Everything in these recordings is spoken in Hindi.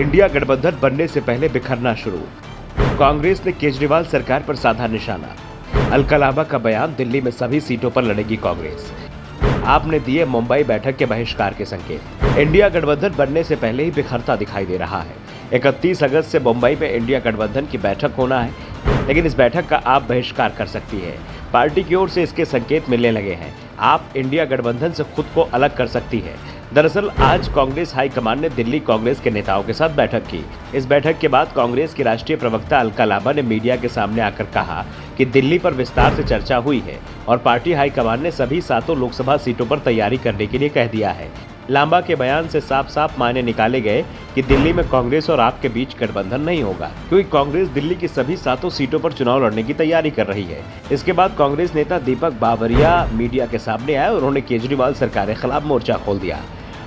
इंडिया गठबंधन बनने से पहले बिखरना शुरू। कांग्रेस ने केजरीवाल सरकार पर साधा निशाना। अलकलाबा का बयान, दिल्ली में सभी सीटों पर लड़ेगी कांग्रेस। आपने दिए मुंबई बैठक के बहिष्कार के संकेत। इंडिया गठबंधन बनने से पहले ही बिखरता दिखाई दे रहा है। 31 अगस्त से मुंबई में इंडिया गठबंधन की बैठक होना है, लेकिन इस बैठक का आप बहिष्कार कर सकती है। पार्टी की ओर से इसके संकेत मिलने लगे हैं। आप इंडिया गठबंधन से खुद को अलग कर सकती है। दरअसल आज कांग्रेस हाईकमान ने दिल्ली कांग्रेस के नेताओं के साथ बैठक की। इस बैठक के बाद कांग्रेस की राष्ट्रीय प्रवक्ता अलका ने मीडिया के सामने आकर कहा कि दिल्ली पर विस्तार से चर्चा हुई है और पार्टी हाईकमान ने सभी 7 लोकसभा सीटों पर तैयारी करने के लिए कह दिया है। लांबा के बयान से साफ साफ मायने निकाले गए कि दिल्ली में कांग्रेस और आप के बीच गठबंधन नहीं होगा, क्योंकि कांग्रेस दिल्ली की सभी 7 सीटों पर चुनाव लड़ने की तैयारी कर रही है। इसके बाद कांग्रेस नेता दीपक बावरिया मीडिया के सामने आए और उन्होंने केजरीवाल सरकार के खिलाफ मोर्चा खोल दिया।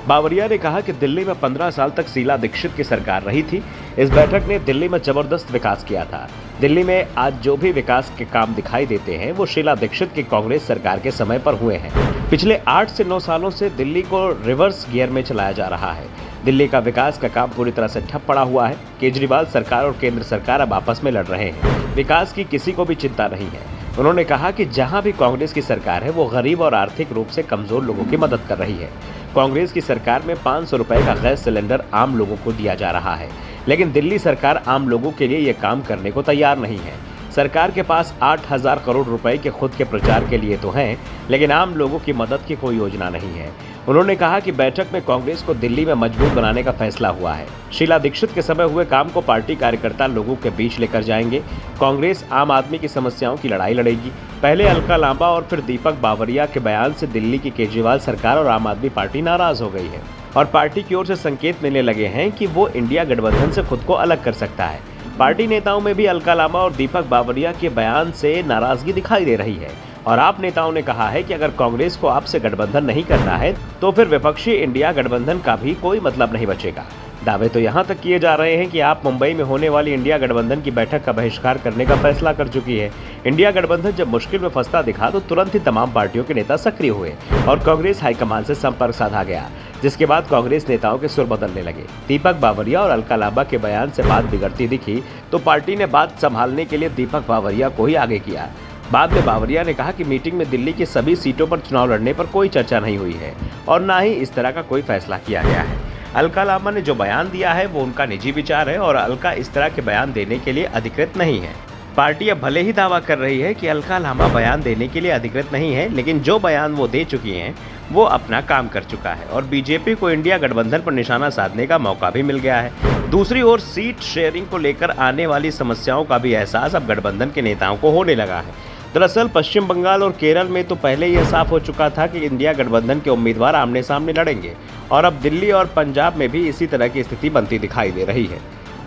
बावरिया ने कहा कि दिल्ली में 15 साल तक शीला दीक्षित की सरकार रही थी। इस बैठक ने दिल्ली में जबरदस्त विकास किया था। दिल्ली में आज जो भी विकास के काम दिखाई देते हैं वो शीला दीक्षित की कांग्रेस सरकार के समय पर हुए हैं। पिछले 8 से 9 सालों से दिल्ली को रिवर्स गियर में चलाया जा रहा है। दिल्ली का विकास का काम पूरी तरह से ठप पड़ा हुआ है। केजरीवाल सरकार और केंद्र सरकार अब आपस में लड़ रहे हैं। विकास की किसी को भी चिंता नहीं है। उन्होंने कहा कि जहां भी कांग्रेस की सरकार है वो गरीब और आर्थिक रूप से कमजोर लोगों की मदद कर रही है। कांग्रेस की सरकार में 500 रुपए का गैस सिलेंडर आम लोगों को दिया जा रहा है, लेकिन दिल्ली सरकार आम लोगों के लिए ये काम करने को तैयार नहीं है। सरकार के पास 8,000 करोड़ रुपए के खुद के प्रचार के लिए तो हैं, लेकिन आम लोगों की मदद की कोई योजना नहीं है। उन्होंने कहा कि बैठक में कांग्रेस को दिल्ली में मजबूत बनाने का फैसला हुआ है। शीला दीक्षित के समय हुए काम को पार्टी कार्यकर्ता लोगों के बीच लेकर जाएंगे। कांग्रेस आम आदमी की समस्याओं की लड़ाई लड़ेगी। पहले अलका लांबा और फिर दीपक बावरिया के बयान से दिल्ली की केजरीवाल सरकार और आम आदमी पार्टी नाराज हो गई है और पार्टी की ओर से संकेत मिलने लगे हैं कि वो इंडिया गठबंधन से खुद को अलग कर सकता है। पार्टी नेताओं में भी अलका लांबा और दीपक बावरिया के बयान से नाराजगी दिखाई दे रही है और आप नेताओं ने कहा है कि अगर कांग्रेस को आपसे गठबंधन नहीं करना है तो फिर विपक्षी इंडिया गठबंधन का भी कोई मतलब नहीं बचेगा। दावे तो यहां तक किए जा रहे हैं कि आप मुंबई में होने वाली इंडिया गठबंधन की बैठक का बहिष्कार करने का फैसला कर चुकी है। इंडिया गठबंधन जब मुश्किल में फंसता दिखा तो तुरंत ही तमाम पार्टियों के नेता सक्रिय हुए और कांग्रेस हाईकमान से संपर्क साधा गया, जिसके बाद कांग्रेस नेताओं के सुर बदलने लगे। दीपक बावरिया और अलका लांबा के बयान से बात बिगड़ती दिखी तो पार्टी ने बात संभालने के लिए दीपक बावरिया को ही आगे किया। बाद में बावरिया ने कहा कि मीटिंग में दिल्ली की सभी सीटों पर चुनाव लड़ने पर कोई चर्चा नहीं हुई है और ना ही इस तरह का कोई फैसला किया गया है। अलका लांबा ने जो बयान दिया है वो उनका निजी विचार है और अलका इस तरह के बयान देने के लिए अधिकृत नहीं है। पार्टी अब भले ही दावा कर रही है कि अलका लांबा बयान देने के लिए अधिकृत नहीं है, लेकिन जो बयान वो दे चुकी हैं वो अपना काम कर चुका है और बीजेपी को इंडिया गठबंधन पर निशाना साधने का मौका भी मिल गया है। दूसरी ओर सीट शेयरिंग को लेकर आने वाली समस्याओं का भी एहसास अब गठबंधन के नेताओं को होने लगा है। दरअसल पश्चिम बंगाल और केरल में तो पहले यह साफ हो चुका था कि इंडिया गठबंधन के उम्मीदवार आमने सामने लड़ेंगे और अब दिल्ली और पंजाब में भी इसी तरह की स्थिति बनती दिखाई दे रही है।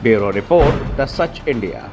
Bureau report, the such India.